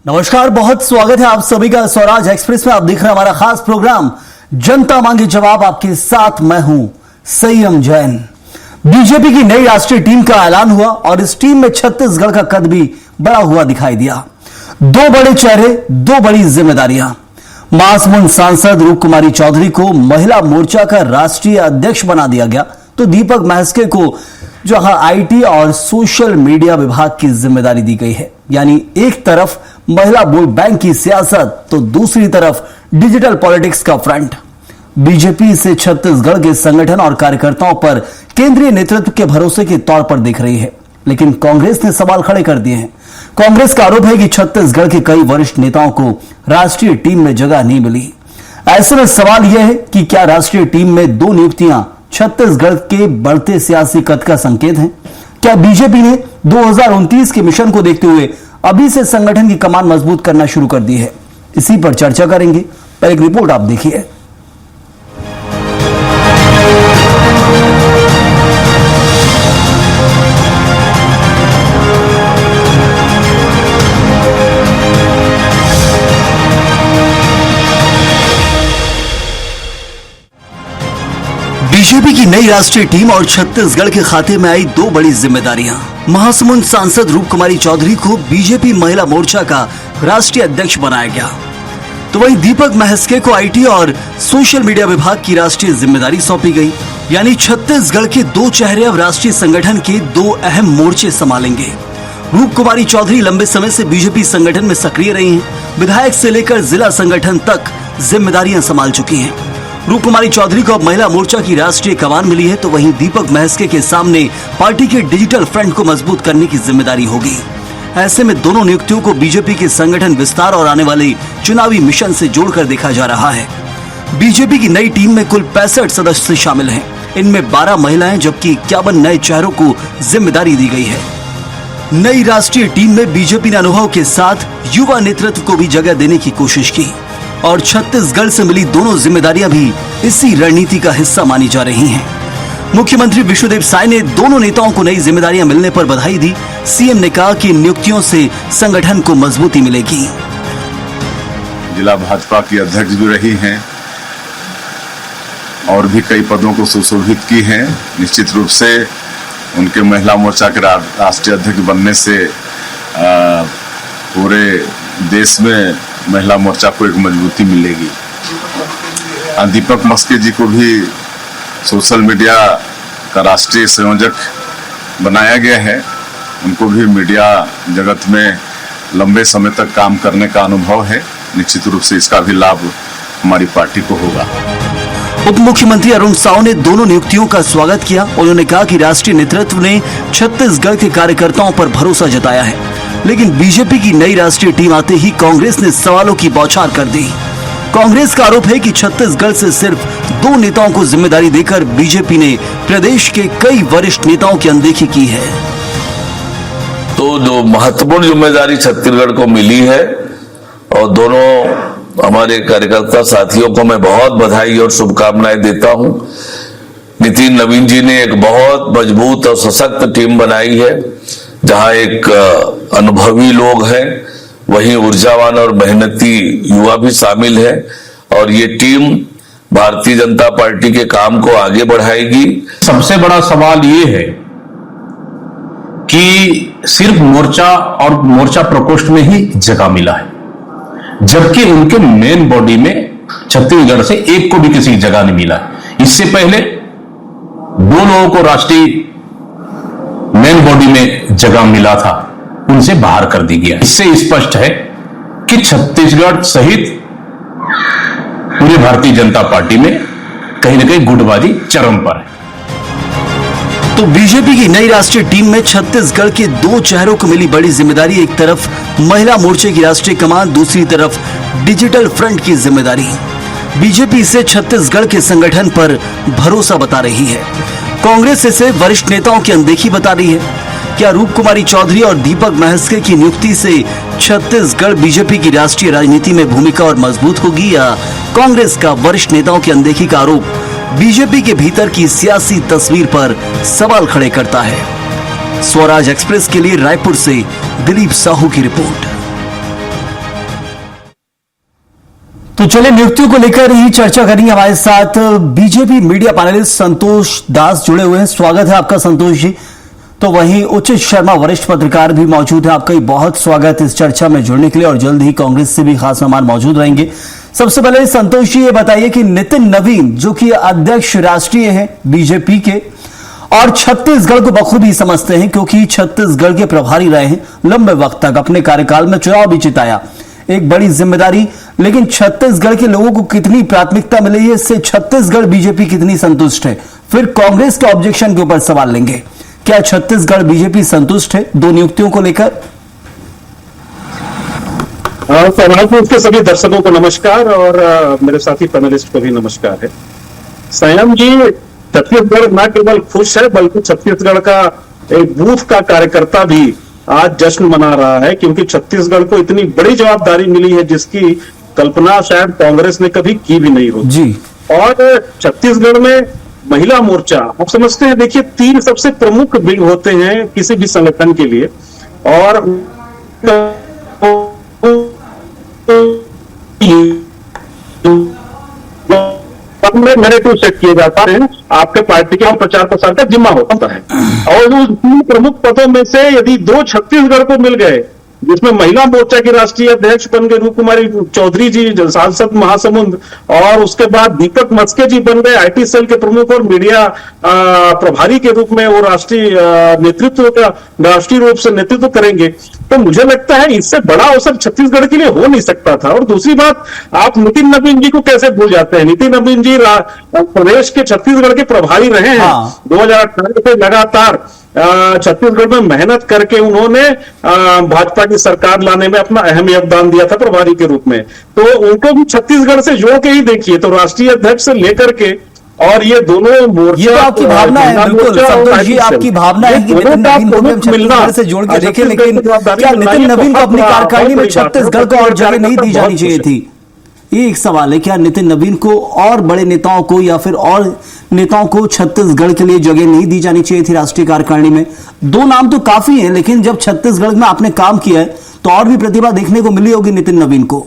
नमस्कार, बहुत स्वागत है आप सभी का स्वराज एक्सप्रेस में। आप देख रहे हैं हमारा खास प्रोग्राम जनता मांगे जवाब। आपके साथ मैं हूं संयम जैन। बीजेपी की नई राष्ट्रीय टीम का ऐलान हुआ और इस टीम में छत्तीसगढ़ का कद भी बड़ा हुआ दिखाई दिया। दो बड़े चेहरे, दो बड़ी जिम्मेदारियां। महासमुंद सांसद रूप कुमारी चौधरी को महिला मोर्चा का राष्ट्रीय अध्यक्ष बना दिया गया, तो दीपक महस्के को जहां आईटी और सोशल मीडिया विभाग की जिम्मेदारी दी गई है। यानी एक तरफ महिला वोट बैंक की सियासत, तो दूसरी तरफ डिजिटल पॉलिटिक्स का फ्रंट। बीजेपी इसे छत्तीसगढ़ के संगठन और कार्यकर्ताओं पर केंद्रीय नेतृत्व के भरोसे के तौर पर देख रही है, लेकिन कांग्रेस ने सवाल खड़े कर दिए हैं। कांग्रेस का आरोप है कि छत्तीसगढ़ के कई वरिष्ठ नेताओं को राष्ट्रीय टीम में जगह नहीं मिली। ऐसे में सवाल यह है कि क्या राष्ट्रीय टीम में दो नियुक्तियां छत्तीसगढ़ के बढ़ते सियासी कद का संकेत हैं? क्या बीजेपी ने 2029 के मिशन को देखते हुए अभी से संगठन की कमान मजबूत करना शुरू कर दी है? इसी पर चर्चा करेंगे, पर एक रिपोर्ट आप देखिए। बीजेपी की नई राष्ट्रीय टीम और छत्तीसगढ़ के खाते में आई दो बड़ी जिम्मेदारियां। महासमुंद सांसद रूप कुमारी चौधरी को बीजेपी महिला मोर्चा का राष्ट्रीय अध्यक्ष बनाया गया, तो वहीं दीपक महस्के को आईटी और सोशल मीडिया विभाग की राष्ट्रीय जिम्मेदारी सौंपी गई। यानी छत्तीसगढ़ के दो चेहरे अब राष्ट्रीय संगठन के दो अहम मोर्चे संभालेंगे। रूप कुमारी चौधरी लंबे समय से बीजेपी संगठन में सक्रिय रही हैं। विधायक से लेकर जिला संगठन तक जिम्मेदारियां संभाल चुकी हैं। रूप कुमारी चौधरी को अब महिला मोर्चा की राष्ट्रीय कमान मिली है, तो वहीं दीपक महस्के के सामने पार्टी के डिजिटल फ्रंट को मजबूत करने की जिम्मेदारी होगी। ऐसे में दोनों नियुक्तियों को बीजेपी के संगठन विस्तार और आने वाले चुनावी मिशन से जोड़कर देखा जा रहा है। बीजेपी की नई टीम में कुल 65 सदस्य शामिल हैं। इनमें 12 महिलाएं जबकि 51 नए चेहरों को जिम्मेदारी दी गई है। नई राष्ट्रीय टीम में बीजेपी ने अनुभव के साथ युवा नेतृत्व को भी जगह देने की कोशिश की और छत्तीसगढ़ से मिली दोनों जिम्मेदारियां भी इसी रणनीति का हिस्सा मानी जा रही हैं। मुख्यमंत्री विष्णुदेव साय ने दोनों नेताओं को नई जिम्मेदारियां मिलने पर बधाई दी। सीएम ने कहा कि इन नियुक्तियों से संगठन को मजबूती मिलेगी। जिला भाजपा की अध्यक्ष भी रही हैं और भी कई पदों को सुशोभित की हैं। निश्चित रूप से उनके महिला मोर्चा के राष्ट्रीय अध्यक्ष बनने से पूरे देश में महिला मोर्चा को एक मजबूती मिलेगी। दीपक महस्के जी को भी सोशल मीडिया का राष्ट्रीय संयोजक बनाया गया है। उनको भी मीडिया जगत में लंबे समय तक काम करने का अनुभव है। निश्चित रूप से इसका भी लाभ हमारी पार्टी को होगा। उप मुख्यमंत्री अरुण साव ने दोनों नियुक्तियों का स्वागत किया। उन्होंने कहा कि राष्ट्रीय नेतृत्व ने छत्तीसगढ़ के कार्यकर्ताओं पर भरोसा जताया है, लेकिन बीजेपी की नई राष्ट्रीय टीम आते ही कांग्रेस ने सवालों की बौछार कर दी। कांग्रेस का आरोप है कि छत्तीसगढ़ से सिर्फ दो नेताओं को जिम्मेदारी देकर बीजेपी ने प्रदेश के कई वरिष्ठ नेताओं की अनदेखी की है। तो जो महत्वपूर्ण जिम्मेदारी छत्तीसगढ़ को मिली है और दोनों हमारे कार्यकर्ता साथियों को मैं बहुत बधाई और शुभकामनाएं देता हूं। नितिन नवीन जी ने एक बहुत मजबूत और सशक्त टीम बनाई है, जहां एक अनुभवी लोग हैं, वहीं ऊर्जावान और मेहनती युवा भी शामिल है और ये टीम भारतीय जनता पार्टी के काम को आगे बढ़ाएगी। सबसे बड़ा सवाल ये है कि सिर्फ मोर्चा और मोर्चा प्रकोष्ठ में ही जगह मिला है, जबकि उनके मेन बॉडी में छत्तीसगढ़ से एक को भी किसी जगह नहीं मिला है। इससे पहले दो लोगों को राष्ट्रीय मेन बॉडी में जगह मिला था, उनसे बाहर कर दी गया। इससे स्पष्ट है कि छत्तीसगढ़ सहित पूरी भारतीय जनता पार्टी में कहीं न कहीं गुटबाजी चरम पर है। तो बीजेपी की नई राष्ट्रीय टीम में छत्तीसगढ़ के दो चेहरों को मिली बड़ी जिम्मेदारी। एक तरफ महिला मोर्चे की राष्ट्रीय कमान, दूसरी तरफ डिजिटल फ्रंट की जिम्मेदारी। बीजेपी इसे छत्तीसगढ़ के संगठन पर भरोसा बता रही है। कांग्रेस इसे वरिष्ठ नेताओं की अनदेखी बता रही है। क्या रूप कुमारी चौधरी और दीपक महस्के की नियुक्ति से छत्तीसगढ़ बीजेपी की राष्ट्रीय राजनीति में भूमिका और मजबूत होगी, या कांग्रेस का वरिष्ठ नेताओं की अनदेखी का आरोप बीजेपी के भीतर की सियासी तस्वीर पर सवाल खड़े करता है? स्वराज एक्सप्रेस के लिए रायपुर से दिलीप साहू की रिपोर्ट। तो चलिए नियुक्तियों को लेकर ही चर्चा करेंगे। हमारे साथ बीजेपी मीडिया पैनलिस्ट संतोष दास जुड़े हुए हैं। स्वागत है आपका संतोष जी। तो वहीं उचित शर्मा वरिष्ठ पत्रकार भी मौजूद है। आपका ही बहुत स्वागत इस चर्चा में जुड़ने के लिए, और जल्द ही कांग्रेस से भी खास मेहमान मौजूद रहेंगे। सबसे पहले संतोष जी ये बताइए कि नितिन नवीन जो कि अध्यक्ष राष्ट्रीय है बीजेपी के और छत्तीसगढ़ को बखूबी समझते हैं क्योंकि छत्तीसगढ़ के प्रभारी रहे हैं लंबे वक्त तक, अपने कार्यकाल में चुनाव भी जिताया, एक बड़ी जिम्मेदारी। लेकिन छत्तीसगढ़ के लोगों को कितनी प्राथमिकता मिली है, इससे छत्तीसगढ़ बीजेपी कितनी संतुष्ट है? फिर कांग्रेस के ऑब्जेक्शन के ऊपर सवाल लेंगे। क्या छत्तीसगढ़ बीजेपी संतुष्ट है दो नियुक्तियों को लेकर? स्वाभाविक के सभी दर्शकों को नमस्कार और मेरे साथी पैनलिस्ट को भी नमस्कार है। संयम जी, छत्तीसगढ़ न केवल खुश है बल्कि छत्तीसगढ़ का एक बूथ का कार्यकर्ता भी आज जश्न मना रहा है, क्योंकि छत्तीसगढ़ को इतनी बड़ी जवाबदारी मिली है जिसकी कल्पना शायद कांग्रेस ने कभी की भी नहीं होती जी। और छत्तीसगढ़ में महिला मोर्चा, आप समझते हैं, देखिए 3 सबसे प्रमुख विंग होते हैं किसी भी संगठन के लिए, और नैरेटिव सेट किए जाते हैं, आपके पार्टी के प्रचार प्रसार का जिम्मा होता है। और उस 3 प्रमुख पदों में से यदि 2 छत्तीसगढ़ को मिल गए, जिसमें महिला मोर्चा की राष्ट्रीय अध्यक्ष बन गए रूप कुमारी चौधरी जी, सांसद महासमुंद, और उसके बाद दीपक मस्के जी बन गए आईटी सेल के प्रमुख और मीडिया प्रभारी के रूप में वो राष्ट्रीय नेतृत्व का राष्ट्रीय रूप से नेतृत्व करेंगे, तो मुझे लगता है इससे बड़ा अवसर छत्तीसगढ़ के लिए हो नहीं सकता था। और दूसरी बात, आप नितिन नवीन जी को कैसे भूल जाते हैं? नितिन नवीन जी प्रदेश के छत्तीसगढ़ के प्रभारी रहे हैं। 2018 से लगातार छत्तीसगढ़ में मेहनत करके उन्होंने भाजपा की सरकार लाने में अपना अहम योगदान दिया था प्रभारी के रूप में। तो उनको भी छत्तीसगढ़ से जोड़ के ही देखिए, तो राष्ट्रीय अध्यक्ष से लेकर के और ये दोनों मोर्चा, ये तो आपकी भावना है, बिल्कुल संतोष जी, आपकी भावना है कि नितिन नवीन को हम छत्तीसगढ़ से जोड़ के देखें, लेकिन क्या नितिन नवीन को अपनी कार्यकारिणी में छत्तीसगढ़ को और जगह नहीं दी जानी चाहिए थी? ये एक सवाल है। क्या नितिन नवीन को और बड़े नेताओं को या फिर और नेताओं को छत्तीसगढ़ के लिए जगह नहीं दी जानी चाहिए थी राष्ट्रीय कार्यकारिणी में? 2 नाम तो काफी हैं, लेकिन जब छत्तीसगढ़ में आपने काम किया है तो और भी प्रतिभा देखने को मिली होगी नितिन नवीन को।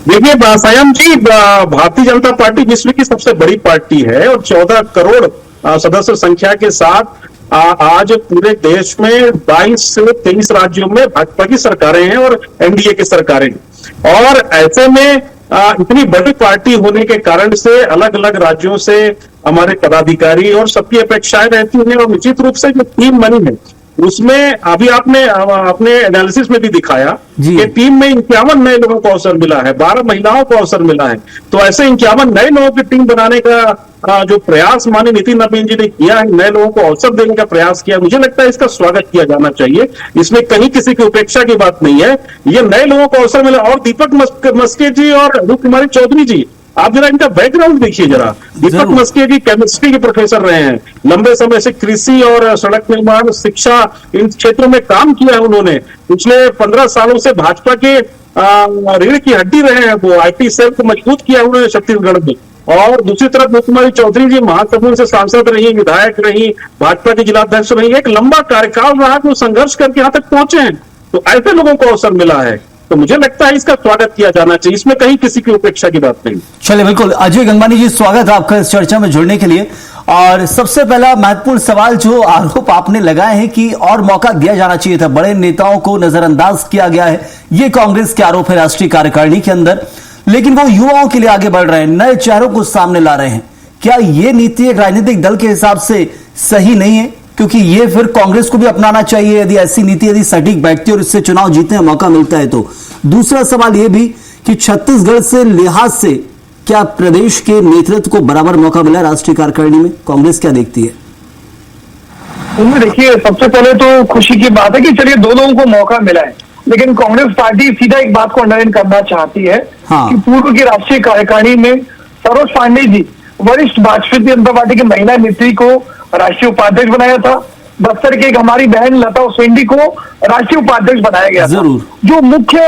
देखिए संयम जी, भारतीय जनता पार्टी विश्व की सबसे बड़ी पार्टी है और 14 करोड़ सदस्य संख्या के साथ आज पूरे देश में 22 से 23 राज्यों में भाजपा की सरकारें हैं और एनडीए की सरकारें। और ऐसे में इतनी बड़ी पार्टी होने के कारण से अलग अलग राज्यों से हमारे पदाधिकारी और सबकी अपेक्षाएं रहती हैं, और निश्चित रूप से जो टीम बनी है उसमें अभी आपने अपने एनालिसिस में भी दिखाया कि टीम में 51 नए लोगों को अवसर मिला है, 12 महिलाओं को अवसर मिला है। तो ऐसे 51 नए लोगों की टीम बनाने का जो प्रयास माननीय नितिन नवीन जी ने किया है, नए लोगों को अवसर देने का प्रयास किया, मुझे लगता है इसका स्वागत किया जाना चाहिए। इसमें कहीं किसी की उपेक्षा की बात नहीं है, ये नए लोगों को अवसर मिला। और दीपक मस्के जी और रूप कुमारी चौधरी जी, आप जरा इनका बैकग्राउंड देखिए जरा। दीपक मस्के जी केमिस्ट्री के प्रोफेसर रहे हैं, लंबे समय से कृषि और सड़क निर्माण, शिक्षा, इन क्षेत्रों में काम किया है उन्होंने। पिछले 15 सालों से भाजपा के रीढ़ की हड्डी रहे हैं, वो आईटी सेल को मजबूत किया उन्होंने छत्तीसगढ़ में। और दूसरी तरफ रूप कुमारी चौधरी जी महासमुंद से सांसद रही, विधायक रही, भाजपा के जिलाध्यक्ष रही, एक लंबा कार्यकाल रहा, वो संघर्ष करके यहाँ तक पहुंचे हैं। तो ऐसे लोगों को अवसर मिला है, तो मुझे लगता है इसका स्वागत किया जाना चाहिए, इसमें कहीं किसी की उपेक्षा की बात नहीं। चलिए बिल्कुल, अजय गंगवानी जी स्वागत है आपका इस चर्चा में जुड़ने के लिए। और सबसे पहला महत्वपूर्ण सवाल, जो आरोप आपने लगाए हैं कि और मौका दिया जाना चाहिए था, बड़े नेताओं को नजरअंदाज किया गया है, ये कांग्रेस के आरोप है राष्ट्रीय कार्यकारिणी के अंदर, लेकिन वो युवाओं के लिए आगे बढ़ रहे हैं, नए चेहरों को सामने ला रहे हैं। क्या ये नीति एक राजनीतिक दल के हिसाब से सही नहीं है? क्योंकि ये फिर कांग्रेस को भी अपनाना चाहिए यदि ऐसी नीति यदि सटीक बैठती है और इससे चुनाव जीतने का मौका मिलता है तो। दूसरा सवाल ये भी कि छत्तीसगढ़ से लिहाज से क्या प्रदेश के नेतृत्व को बराबर मौका मिला राष्ट्रीय कार्यकारिणी में? कांग्रेस क्या देखती है? देखिए, सबसे पहले तो खुशी की बात है कि चलिए 2 लोगों को मौका मिला है, लेकिन कांग्रेस पार्टी सीधा एक बात को अंडरलाइन करना चाहती है कि पूर्व की राष्ट्रीय कार्यकारिणी में सरोज पांडे जी वरिष्ठ भारतीय जनता पार्टी की महिला नेत्री को राष्ट्रीय उपाध्यक्ष बनाया था। बस्तर की एक हमारी बहन लता उसेंडी को राष्ट्रीय उपाध्यक्ष बनाया गया था। जो मुख्य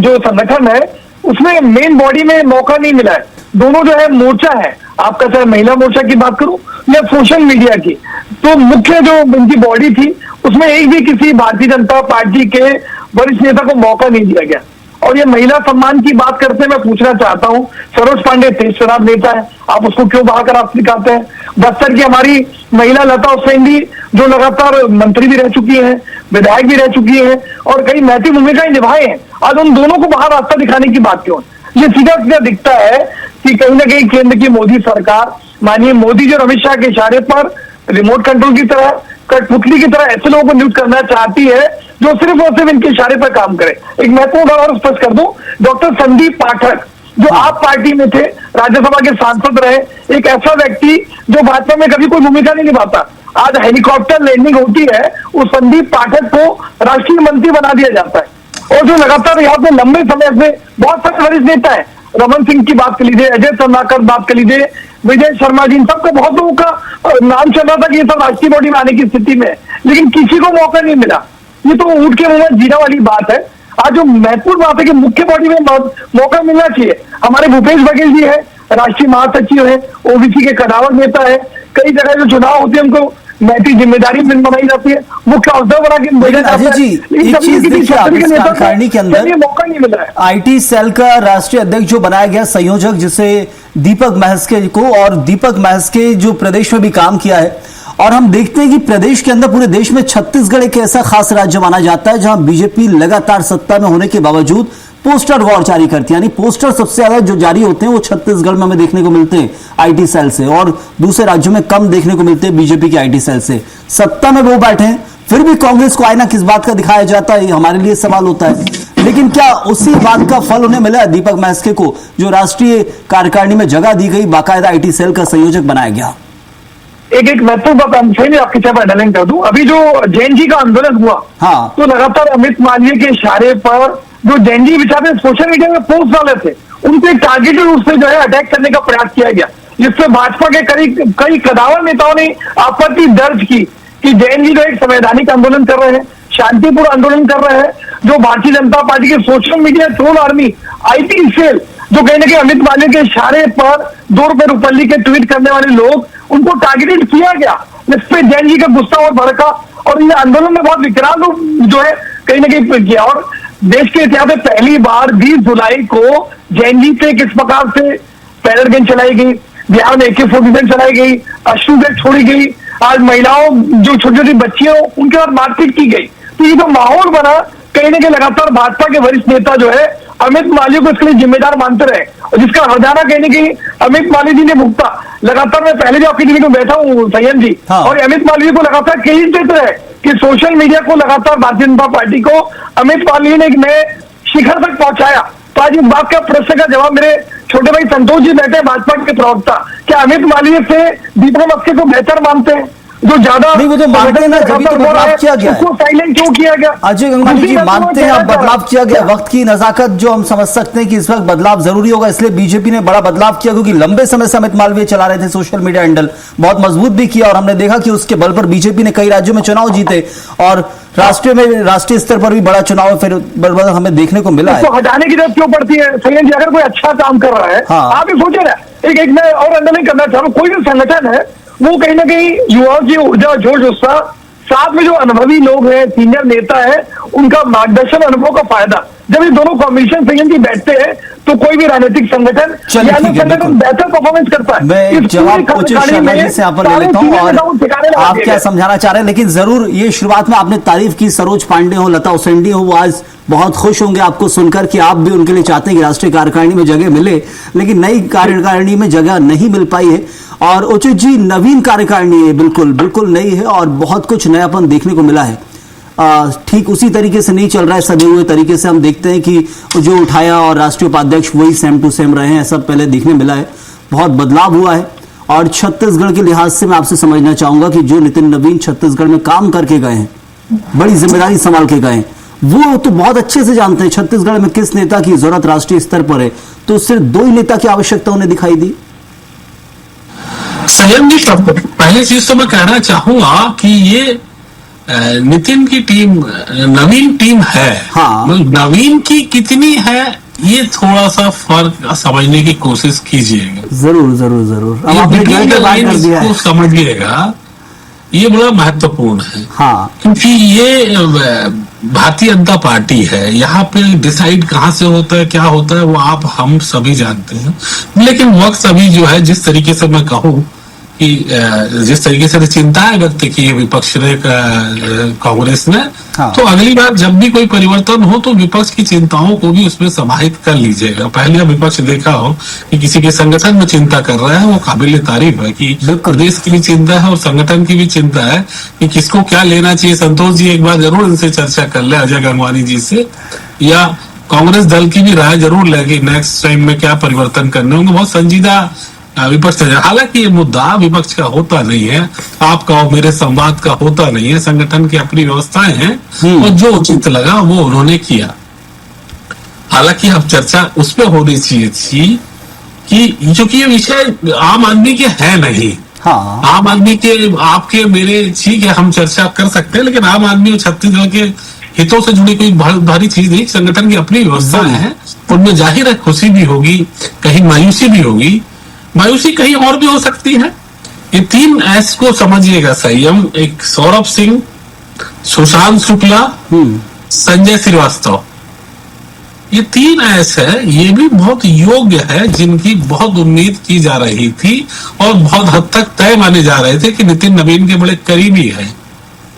जो संगठन है उसमें मेन बॉडी में मौका नहीं मिला है। दोनों जो है मोर्चा है आपका, चाहे महिला मोर्चा की बात करूं या सोशल मीडिया की, तो मुख्य जो इनकी बॉडी थी उसमें एक भी किसी भारतीय जनता पार्टी के वरिष्ठ नेता को मौका नहीं दिया गया। और ये महिला सम्मान की बात करते मैं पूछना चाहता हूँ, सरोज पांडे तेज शराब नेता है, आप उसको क्यों बहाकर आप दिखाते हैं? बस्तर की हमारी महिला लता हुसैन जो लगातार मंत्री भी रह चुकी है, विधायक भी रह चुकी है और कई नैतिक भूमिकाएं निभाए हैं, आज उन दोनों को बाहर रास्ता दिखाने की बात क्यों? ये सीधा सीधा दिखता है कि कहीं ना कहीं केंद्र की मोदी सरकार, माननीय मोदी जी और अमित शाह के इशारे पर रिमोट कंट्रोल की तरह, कठपुतली की तरह ऐसे लोगों को नियुक्त करना चाहती है जो सिर्फ और सिर्फ इनके इशारे पर काम करे। एक महत्वपूर्ण और स्पष्ट कर दूं, डॉक्टर संदीप पाठक जो आप पार्टी में थे, राज्यसभा के सांसद रहे, एक ऐसा व्यक्ति जो भाजपा में कभी कोई भूमिका नहीं निभाता, आज हेलीकॉप्टर लैंडिंग होती है, उस संदीप पाठक को राष्ट्रीय मंत्री बना दिया जाता है। और जो लगातार यहाँ पे लंबे समय से बहुत सारे वरिष्ठ नेता है, रमन सिंह की बात कर लीजिए, अजय चंद्राकर बात कर लीजिए, विजय शर्मा जी, इन सबको बहुत लोगों का नाम चल रहा था कि ये सब राष्ट्रीय बॉडी में आने की स्थिति में, लेकिन किसी को मौका नहीं मिला। ये तो ऊँट के मुंह में जीरा वाली बात है। आज जो महत्वपूर्ण बात है कि मुख्य बॉडी में मौका मिलना चाहिए। हमारे भूपेश बघेल जी है, राष्ट्रीय महासचिव है, ओबीसी के कदावर नेता है, कई जगह जो चुनाव होते हैं उनको नैतिक जिम्मेदारी बनाई जाती है, मुख्य अवसर बना के लेकिन अजय जी एक चीज देखिए, आप इस कार्यकारिणी के अंदर मौका नहीं मिला है। आईटी सेल का राष्ट्रीय अध्यक्ष जो बनाया गया संयोजक, जिसे दीपक महस्के को, और दीपक महस्के जो प्रदेश में भी काम किया है, और हम देखते हैं कि प्रदेश के अंदर पूरे देश में छत्तीसगढ़ एक ऐसा खास राज्य माना जाता है जहां बीजेपी लगातार सत्ता में होने के बावजूद पोस्टर वॉर जारी करती है, यानी पोस्टर सबसे ज्यादा जो जारी होते हैं वो छत्तीसगढ़ में हमें देखने को मिलते हैं आईटी सेल से, और दूसरे राज्यों में कम देखने को मिलते हैं बीजेपी के आईटी सेल से। सत्ता में वो बैठे हैं, फिर भी कांग्रेस को आईना किस बात का दिखाया जाता है, ये हमारे लिए सवाल होता है। लेकिन क्या उसी बात का फल उन्हें मिला दीपक महस्के को, जो राष्ट्रीय कार्यकारिणी में जगह दी गई, बाकायदा आईटी सेल का संयोजक बनाया गया? एक महत्वपूर्ण बात मैं आपके चाहे अंडरलाइन कर दूं, अभी जो जैन जी का आंदोलन हुआ, हाँ, तो लगातार अमित मालवीय के इशारे पर जो जैन जी बेचारे सोशल मीडिया में पोस्ट डाले थे, उनको एक टारगेटेड रूप से जो है अटैक करने का प्रयास किया गया, जिससे भाजपा के कई कदावर नेताओं ने आपत्ति दर्ज की कि जैन जी जो एक संवैधानिक आंदोलन कर रहे हैं, शांतिपूर्ण आंदोलन कर रहे हैं, जो भारतीय जनता पार्टी के social media troll army IT cell, जो कहीं ना कहीं अमित मालवीय के इशारे पर 2 रुपए रुपल्ली के ट्वीट करने वाले लोग, उनको टारगेटेड किया गया, जिसपे जैन जी का गुस्सा और भड़का, और ये आंदोलन में बहुत विकराल रूप जो है कहीं ना कहीं किया। और देश के इतिहास में पहली बार 20 जुलाई को जैन जी पे किस प्रकार से पैरेड गन चलाई गई, बिहार में AK-47 चलाई गई, अश्रु गैस छोड़ी गई, आज महिलाओं जो छोटी छोटी बच्चियों उनके साथ मारपीट की गई। तो ये जो माहौल बना, कहीं ना कहीं लगातार भाजपा के वरिष्ठ नेता जो है अमित मालवीय को इसके लिए जिम्मेदार मानते रहे, और जिसका हरजाना कहीं ना कहीं अमित मालवीय जी ने भुगता। लगातार मैं पहले भी आपकी टीवी में बैठा हूँ संयम जी, हाँ। और अमित मालवीय को लगातार कहीं देते रहे कि सोशल मीडिया को लगातार भारतीय जनता पार्टी को अमित मालवीय ने एक नए शिखर तक पहुंचाया। तो आज इस बात का प्रश्न का जवाब मेरे छोटे भाई संतोष जी बैठे भाजपा के प्रवक्ता, क्या अमित मालवीय से दीपक महस्के को बेहतर मानते हैं? जो ज्यादा नहीं, वो तो मानते हैं ना, जब तो बदलाव किया गया है, साइलेंट क्यों किया गया? अजय गंगवानी जी मानते हैं आप बदलाव किया गया, वक्त की नजाकत जो हम समझ सकते हैं कि इस वक्त बदलाव जरूरी होगा, इसलिए बीजेपी ने बड़ा बदलाव किया, क्योंकि लंबे समय से अमित मालवीय चला रहे थे सोशल मीडिया हैंडल, बहुत मजबूत भी किया, और हमने देखा कि उसके बल पर बीजेपी ने कई राज्यों में चुनाव जीते, और राष्ट्रीय स्तर पर भी बड़ा चुनाव फिर बड़ा हमें देखने को मिला है। तो हटाने की जरूरत क्यों पड़ती है संजय जी? अगर कोई अच्छा काम कर रहा है, हाँ। आप ही सोचे ना, एक मैं और अंडरलाइन करना चाह रहा हूँ, कोई भी संगठन है वो कहीं ना कहीं युवाओं की ऊर्जा, जोश, उत्साह, साथ में जो अनुभवी लोग हैं, सीनियर नेता है, उनका मार्गदर्शन, अनुभव का फायदा, जब ये दोनों कॉम्बिनेशन संयम की बैठते हैं तो कोई भी राजनीतिक संगठन या संगठन बेहतर परफॉर्मेंस करता है। मैं जवाब उचित शर्मा जी से यहाँ पर ले लेता हूँ, और आप क्या समझाना चाह रहे हैं, लेकिन जरूर ये शुरुआत में आपने तारीफ की, सरोज पांडे हो, लता हुसैन हो, वो आज बहुत खुश होंगे आपको सुनकर कि आप भी उनके लिए चाहते हैं कि राष्ट्रीय कार्यकारिणी में जगह मिले, लेकिन नई कार्यकारिणी में जगह नहीं मिल पाई है। और उचित जी, नवीन कार्यकारिणी है, बिल्कुल बिल्कुल नई है, और बहुत कुछ नयापन देखने को मिला है। ठीक उसी तरीके से नहीं चल रहा है, सजे हुए तरीके से हम देखते हैं कि जो उठाया और राष्ट्रीय उपाध्यक्ष वही सेम टू सेम रहे हैं, सब पहले देखने मिला है, बहुत बदलाव हुआ है। और छत्तीसगढ़ के लिहाज से मैं आपसे समझना चाहूंगा कि जो नितिन नवीन छत्तीसगढ़ में काम करके गए हैं, बड़ी जिम्मेदारी संभाल के गए हैं, वो तो बहुत अच्छे से जानते हैं छत्तीसगढ़ में किस नेता की जरूरत राष्ट्रीय स्तर पर है, तो सिर्फ 2 ही नेता की आवश्यकता उन्हें दिखाई दी। संयम जी, पहली चीज तो मैं कहना चाहूंगा कि ये नितिन की टीम नवीन टीम है, हाँ। नवीन की कितनी है ये थोड़ा सा फर्क समझने की कोशिश कीजिएगा। जरूर जरूर जरूर, अब आपने कर दिया है, समझिएगा, ये बड़ा महत्वपूर्ण है। हाँ, क्योंकि ये भारतीय जनता पार्टी है, यहाँ पे डिसाइड कहाँ से होता है, क्या होता है, वो आप हम सभी जानते हैं। लेकिन वक्त अभी जो है, जिस तरीके से मैं कहूँ कि जिस तरीके से चिंताएं व्यक्त की है विपक्ष ने, कांग्रेस ने, हाँ। तो अगली बार जब भी कोई परिवर्तन हो तो विपक्ष की चिंताओं को भी उसमें समाहित कर लीजिएगा। पहले विपक्ष देखा हो कि किसी के संगठन में चिंता कर रहा है, वो काबिल तारीफ है कि प्रदेश की भी चिंता है और संगठन की भी चिंता है कि किसको क्या लेना चाहिए। संतोष जी एक बार जरूर इनसे चर्चा कर ले, अजय गंगवानी जी से, या कांग्रेस दल की भी राय जरूर लेगी नेक्स्ट टाइम में क्या परिवर्तन करने होंगे। बहुत संजीदा विपक्ष है। हालांकि ये मुद्दा विपक्ष का होता नहीं है, आपका और मेरे संवाद का होता नहीं है, संगठन की अपनी व्यवस्थाएं हैं और जो उचित लगा वो उन्होंने किया। हालांकि अब चर्चा उस पर होनी चाहिए थी कि क्योंकि ये विषय आम आदमी के है नहीं। हाँ। आम आदमी के, आपके मेरे, ठीक है हम चर्चा कर सकते हैं, लेकिन आम आदमी और छत्तीसगढ़ के हितों से जुड़ी कोई भारी चीज नहीं। संगठन की अपनी व्यवस्थाएं हैं, उनमें जाहिर है खुशी भी होगी, कहीं मायूसी भी होगी, मायूसी कहीं और भी हो सकती है। ये 3 एस को समझिएगा संयम, एक सौरभ सिंह, सुशांत शुक्ला, संजय श्रीवास्तव, ये 3 एस है। ये भी बहुत योग्य है, जिनकी बहुत उम्मीद की जा रही थी और बहुत हद तक तय माने जा रहे थे कि नितिन नवीन के बड़े करीबी है।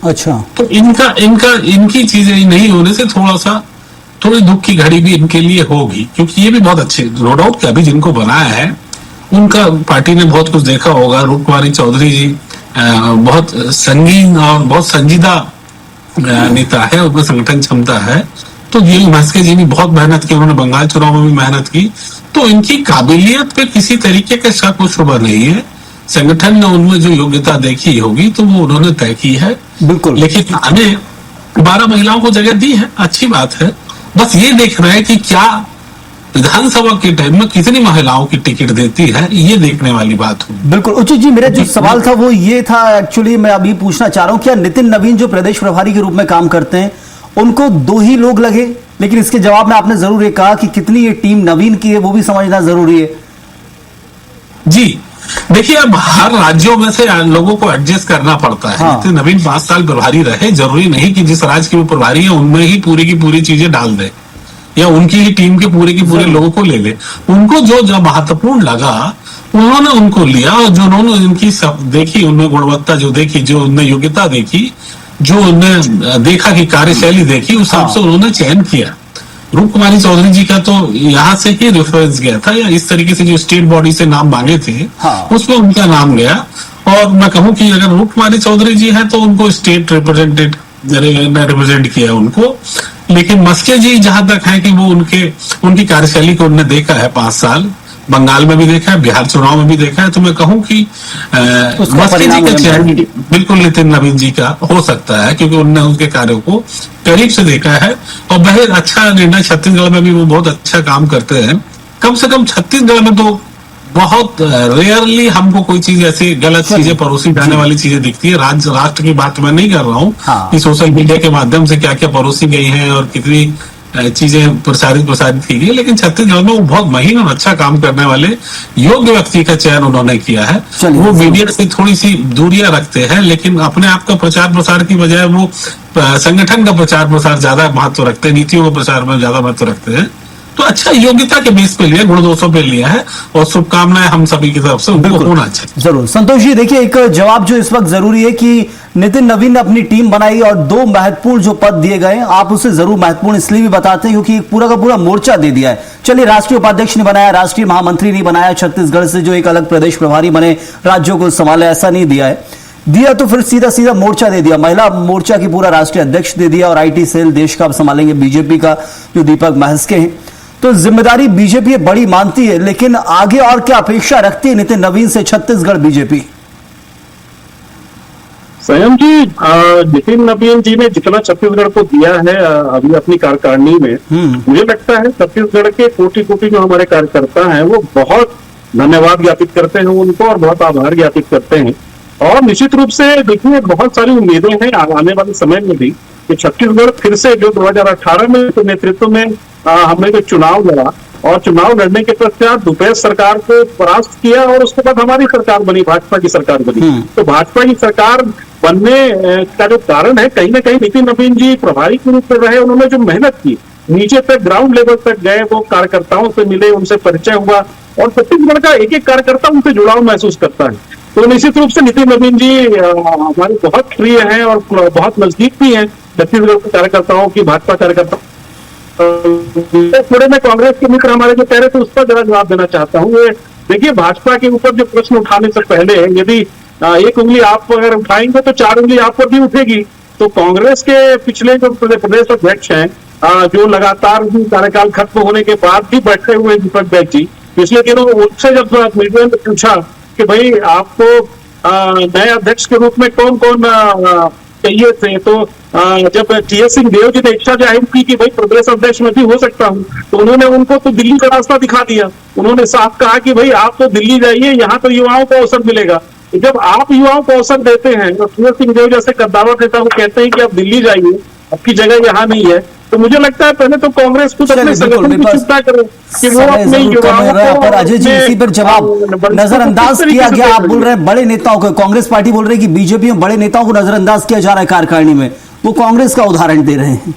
अच्छा, तो इनकी चीजें नहीं होने से थोड़ी दुख की घड़ी भी इनके लिए होगी, क्योंकि ये भी बहुत अच्छे, नो डाउट कि अभी जिनको बनाया है उनका पार्टी ने बहुत कुछ देखा होगा। रूप कुमारी चौधरी जी बहुत संगीन और बहुत संजीदा नेता है, उनमें संगठन क्षमता है। तो ये भास्कर जी भी बहुत मेहनत की, उन्होंने बंगाल चुनाव में भी मेहनत की, तो इनकी काबिलियत पे किसी तरीके का शक व शुबा नहीं है। संगठन ने उनमें जो योग्यता देखी होगी तो वो उन्होंने तय की है। बिल्कुल। लेकिन आने 12 महिलाओं को जगह दी है, अच्छी बात है। बस ये देख रहे हैं कि क्या विधानसभा के टाइम में कितनी महिलाओं की टिकट देती है, ये देखने वाली बात हुई। बिल्कुल। उचित जी, मेरा जो सवाल था वो ये था, एक्चुअली मैं अभी पूछना चाह रहा हूँ, क्या नितिन नवीन जो प्रदेश प्रभारी के रूप में काम करते हैं उनको 2 ही लोग लगे? लेकिन इसके जवाब में आपने जरूर ये कहा कि कितनी ये टीम नवीन की है वो भी समझना जरूरी है। जी देखिए, अब हर राज्यों में से लोगों को एडजस्ट करना पड़ता है। हाँ। नितिन नवीन 5 साल प्रभारी रहे, जरूरी नहीं कि जिस राज्य के वो प्रभारी है उनमें ही पूरी की पूरी चीजें डाल दे या उनकी ही टीम के पूरे लोगों को ले ले। उनको जो महत्वपूर्ण लगा उन्होंने उनको लिया, और जो उन्होंने उनकी सब देखी, उनमें गुणवत्ता जो देखी, जो उनने योग्यता देखी, जो उन्होंने देखा कि कार्यशैली देखी, उस हिसाब से उन्होंने चयन किया। रूप कुमारी चौधरी जी का तो यहाँ से ही रेफरेंस गया था, या इस तरीके से जो स्टेट बॉडी से नाम मांगे थे उसमें उनका नाम गया। और मैं कहूँ कि अगर रूप कुमारी चौधरी जी है तो उनको स्टेट रिप्रेजेंट किया उनको। लेकिन मस्के जी जहां तक है कि वो उनकी कार्यशैली को उन्होंने देखा है 5 साल, बंगाल में भी देखा है, बिहार चुनाव में भी देखा है, तो मैं कहूँ कि मस्के जी का चयन बिल्कुल नितिन नवीन जी का हो सकता है, क्योंकि उन्होंने उनके कार्यों को करीब से देखा है और बहुत अच्छा निर्णय। छत्तीसगढ़ में भी वो बहुत अच्छा काम करते हैं। कम से कम छत्तीसगढ़ में तो बहुत रेयरली हमको कोई चीज ऐसी गलत चीजें परोसी जाने वाली चीजें दिखती है। राष्ट्र की बात मैं नहीं कर रहा हूँ कि सोशल मीडिया के माध्यम से क्या क्या परोसी गई है और कितनी चीजें प्रसारित की गई, लेकिन छत्तीसगढ़ में वो बहुत महीन और अच्छा काम करने वाले योग्य व्यक्ति का चयन उन्होंने किया है। वो मीडिया से थोड़ी सी दूरियां रखते हैं, लेकिन अपने आप का प्रचार प्रसार की बजाय वो संगठन का प्रचार प्रसार ज्यादा महत्व रखते हैं, नीतियों का प्रचार में ज्यादा महत्व रखते हैं। तो अच्छा, योग्यता के बेस पे लिया, गुण दोषों पे लिया है, और शुभकामनाएं हम सभी की तरफ से उनको होना चाहिए। जरूर। संतोष जी, देखिए एक जवाब जो इस वक्त जरूरी है कि नितिन नवीन ने अपनी टीम बनाई और 2 महत्वपूर्ण जो पद दिए गए, आप उसे जरूर महत्वपूर्ण इसलिए भी बताते हैं क्योंकि पूरा का पूरा मोर्चा दे दिया है। चलिए, राष्ट्रीय उपाध्यक्ष नहीं बनाया, राष्ट्रीय महामंत्री नहीं बनाया, छत्तीसगढ़ से जो एक अलग प्रदेश प्रभारी बने, राज्यों को संभाले, ऐसा नहीं दिया तो फिर सीधा मोर्चा दे दिया, महिला मोर्चा की पूरा राष्ट्रीय अध्यक्ष दे दिया, और IT सेल देश का संभालेंगे बीजेपी का जो दीपक महस्के हैं। तो जिम्मेदारी बीजेपी बड़ी मानती है, लेकिन आगे और क्या अपेक्षा रखती है नितिन नवीन से छत्तीसगढ़ बीजेपी? संयम जी, नितिन नवीन जी ने जितना छत्तीसगढ़ को दिया है अभी अपनी कार्यकारिणी में, मुझे लगता है छत्तीसगढ़ के कोटि जो हमारे कार्यकर्ता हैं वो बहुत धन्यवाद ज्ञापित करते हैं उनको और बहुत आभार ज्ञापित करते हैं। और निश्चित रूप से देखिए, बहुत सारी उम्मीदें हैं आने वाले समय में भी कि छत्तीसगढ़ फिर से जो 2018 में तो नेतृत्व में हमने जो चुनाव लड़ा और चुनाव लड़ने के पश्चात भूपेश सरकार को परास्त किया और उसके बाद हमारी सरकार बनी, भाजपा की सरकार बनी। तो भाजपा की सरकार बनने का जो कारण है, कहीं ना कहीं नितिन नवीन जी प्रभारी के रूप में रहे, उन्होंने जो मेहनत की, नीचे तक ग्राउंड लेवल तक गए, वो कार्यकर्ताओं से मिले, उनसे परिचय हुआ और छत्तीसगढ़ का एक एक कार्यकर्ता उनसे जुड़ाव महसूस करता है। तो निश्चित रूप से नितिन नवीन जी हमारे बहुत प्रिय हैं और बहुत नजदीक भी हैं छत्तीसगढ़ के कार्यकर्ताओं की, भाजपा कार्यकर्ता। थोड़े में कांग्रेस के मित्र हमारे जो कह रहे थे उस पर जरा जवाब देना चाहता हूँ। देखिए, भाजपा के ऊपर जो प्रश्न उठाने से पहले यदि एक उंगली आप अगर उठाएंगे तो 4 उंगली आप पर भी उठेगी। तो कांग्रेस के पिछले जो प्रदेश अध्यक्ष हैं, जो लगातार कार्यकाल खत्म होने के बाद भी बैठे हुए दीपक बैग जी, पिछले दिनों उनसे जब मीडिया में पूछा कि भाई आपको नए अध्यक्ष के रूप में कौन कौन चाहिए थे, तो जब टीएस सिंहदेव जी ने इच्छा जाहिर की कि भाई प्रदेश अध्यक्ष में भी हो सकता हूं, तो उन्होंने उनको तो दिल्ली का रास्ता दिखा दिया। उन्होंने साफ कहा कि भाई आप तो दिल्ली जाइए, यहाँ तो युवाओं को अवसर मिलेगा। जब आप युवाओं को अवसर देते हैं और टीएस सिंहदेव जैसे कद्दावर नेता को कहते हैं कि आप दिल्ली जाइए, आपकी जगह यहाँ नहीं है, तो मुझे लगता है पहले तो कांग्रेस खुद अपने संगठन की चिंता करे कि वो अपने युवाओं को। अजय जी, इसी पर जवाब नजरअंदाज किया गया। आप बोल रहे हैं बड़े नेताओं को, कांग्रेस पार्टी बोल रही है कि बीजेपी में बड़े नेताओं को नजरअंदाज किया जा रहा है कार्यकारिणी में, वो कांग्रेस का उदाहरण दे रहे हैं।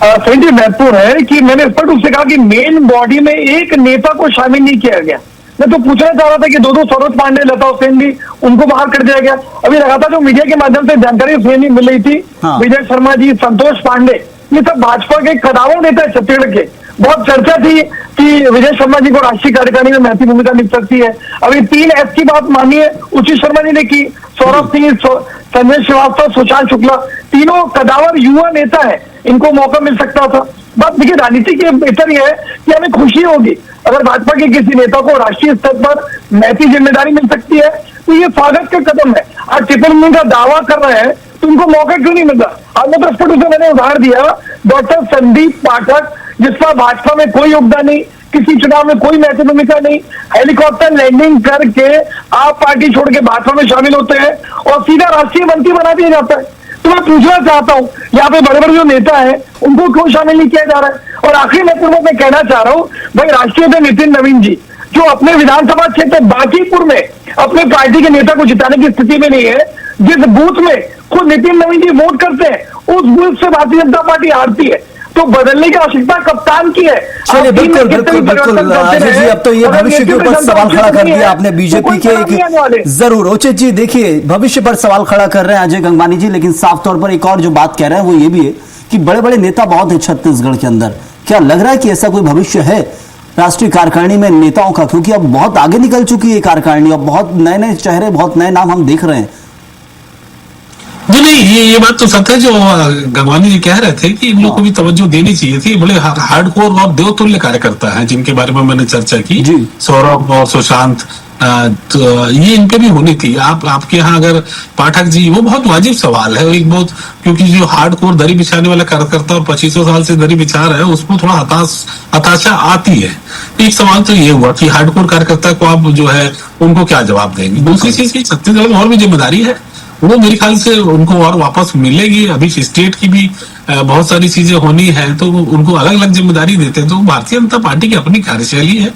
सही महत्वपूर्ण है कि मैंने स्पष्ट रूप से कहा कि मेन बॉडी में एक नेता को शामिल नहीं किया गया। मैं तो पूछना चाह रहा था कि दो सरोज पांडे, लता हुसैन भी, उनको बाहर कर दिया गया। अभी लगातार जो मीडिया के माध्यम से जानकारी मिल रही थी, विजय शर्मा जी, संतोष पांडे, ये सब भाजपा के कदावर नेता है छत्तीसगढ़ के। बहुत चर्चा थी कि विजय शर्मा जी को राष्ट्रीय कार्यकारिणी में महत्वपूर्ण भूमिका मिल सकती है। अभी 3 एस की बात मानी है, उचित शर्मा जी ने की, सौरभ सिंह, संजय श्रीवास्तव, सुशांत शुक्ला, तीनों कदावर युवा नेता है, इनको मौका मिल सकता था। बात देखिए, राजनीति के बेहतर यह है कि हमें खुशी होगी अगर भाजपा के किसी नेता को राष्ट्रीय स्तर पर महती जिम्मेदारी मिल सकती है, तो ये स्वागत का कदम है। आज टिप्पणी का दावा कर रहे हैं तो उनको मौका क्यों नहीं मिल रहा? आज मैं स्पष्ट रूप से मैंने उदाहरण दिया, डॉक्टर संदीप पाठक, जिसका भाजपा में कोई योगदान नहीं, किसी चुनाव में कोई महत्वपूर्ण भूमिका नहीं, हेलीकॉप्टर लैंडिंग करके आप पार्टी छोड़ के भाजपा में शामिल होते हैं और सीधा राष्ट्रीय मंत्री बना दिया जाता है। तो मैं पूछना चाहता हूं, यहाँ पे बड़े बड़े जो नेता हैं उनको क्यों शामिल नहीं किया जा रहा है? और आखिरी मैं कहना चाह रहा हूं, भाई राष्ट्रीय अध्यक्ष नितिन नवीन जी जो अपने विधानसभा क्षेत्र बांकीपुर में अपने पार्टी के नेता को जिताने की स्थिति में नहीं है, जिस बूथ में खुद नितिन नवीन जी वोट करते हैं उस बूथ से भारतीय जनता पार्टी हारती है, तो बदलने की आवश्यकता कप्तान की है। चलिए, बिल्कुल अजय जी, अब तो ये भविष्य के ऊपर सवाल खड़ा कर दिया आपने बीजेपी के। जरूर उचित जी, देखिए भविष्य पर सवाल खड़ा कर रहे हैं अजय गंगवानी जी, लेकिन साफ तौर पर एक और जो बात कह रहे हैं वो ये भी है कि बड़े बड़े नेता बहुत है छत्तीसगढ़ के अंदर। क्या लग रहा है कि ऐसा कोई भविष्य है राष्ट्रीय कार्यकारिणी में नेताओं का? क्योंकि अब बहुत आगे निकल चुकी है कार्यकारिणी, अब बहुत नए नए चेहरे, बहुत नए नाम हम देख रहे हैं। नहीं, ये बात तो सत्य है जो गंगवानी जी कह रहे थे कि इन लोगों को भी तवज्जो देनी चाहिए थी। बड़े हार्डकोर और देवतुल्य कार्यकर्ता हैं जिनके बारे में मैंने चर्चा की, सौरभ और सुशांत, तो ये इनके भी होनी थी। आपके यहाँ अगर पाठक जी, वो बहुत वाजिब सवाल है, एक बहुत, क्योंकि जो हार्डकोर दरी बिछाने वाला कार्यकर्ता और 2500 साल से दरी बिछा रहा है उसको थोड़ा हताशा आती है। एक सवाल तो ये हुआ कि हार्डकोर कार्यकर्ता को आप जो है उनको क्या जवाब देंगे। दूसरी चीज की छत्तीसगढ़ में और भी जिम्मेदारी है, वो मेरे ख्याल से उनको और वापस मिलेगी। अभी स्टेट की भी बहुत सारी चीजें होनी है, तो उनको अलग अलग जिम्मेदारी देते हैं। तो भारतीय जनता पार्टी की अपनी कार्यशैली है,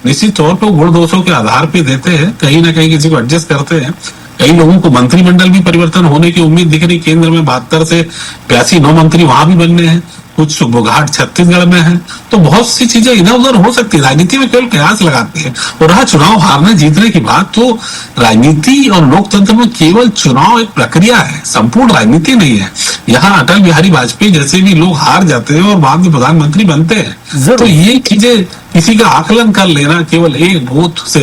निश्चित तौर पर गुण दोषों के आधार पे देते हैं, कहीं ना कहीं किसी को एडजस्ट करते हैं। कई लोगों को मंत्रिमंडल भी परिवर्तन होने की उम्मीद दिख रही। केंद्र में 72 से 82 9 मंत्री वहां भी बनने हैं, कुछ सुबुघाट छत्तीसगढ़ में है, तो बहुत सी चीजें इधर उधर हो सकती है। राजनीति में केवल कयास लगाते हैं। और रहा चुनाव हारने जीतने की बात, तो राजनीति और लोकतंत्र में केवल चुनाव एक प्रक्रिया है, संपूर्ण राजनीति नहीं है। यहाँ अटल बिहारी वाजपेयी जैसे भी लोग हार जाते हैं और बाद में प्रधानमंत्री बनते हैं। तो ये चीजें किसी का आकलन कर लेना केवल एक बूथ से,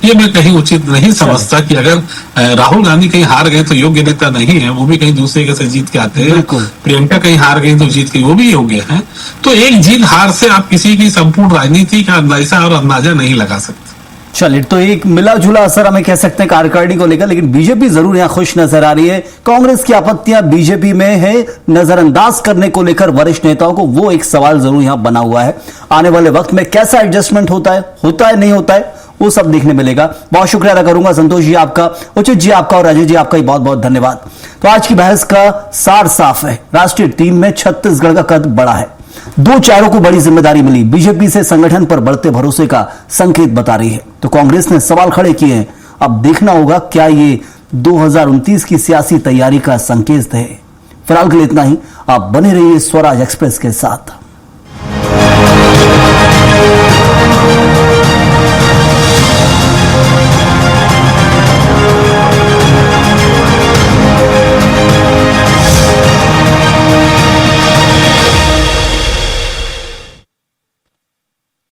ये मैं कहीं उचित नहीं समझता कि अगर राहुल गांधी कहीं हार गए तो योग्य नेता नहीं है, वो भी कहीं दूसरे के से जीत के आते हैं। प्रियंका कहीं हार गई तो जीत के वो भी योग्य है। तो एक जीत हार से आप किसी की संपूर्ण राजनीति का अंदाजा और अंदाजा नहीं लगा सकते। चलिए, तो एक मिला जुला असर हमें कह सकते हैं कार्यकारिणी को लेकर, लेकिन बीजेपी जरूर यहां खुश नजर आ रही है। कांग्रेस की आपत्तियां बीजेपी में है नजरअंदाज करने को लेकर वरिष्ठ नेताओं को, वो एक सवाल जरूर यहां बना हुआ है। आने वाले वक्त में कैसा एडजस्टमेंट होता है नहीं होता है, वो सब देखने मिलेगा। बहुत शुक्रिया अदा करूंगा संतोष जी आपका, उचित जी आपका और अजय जी आपका बहुत बहुत धन्यवाद। तो आज की बहस का सार साफ है, राष्ट्रीय टीम में छत्तीसगढ़ का कद बड़ा है, 2 चेहरों को बड़ी जिम्मेदारी मिली, बीजेपी से संगठन पर बढ़ते भरोसे का संकेत बता रही है। तो कांग्रेस ने सवाल खड़े किए हैं, अब देखना होगा क्या ये 2029 की सियासी तैयारी का संकेत है। फिलहाल के लिए इतना ही। आप बने रहिए स्वराज एक्सप्रेस के साथ।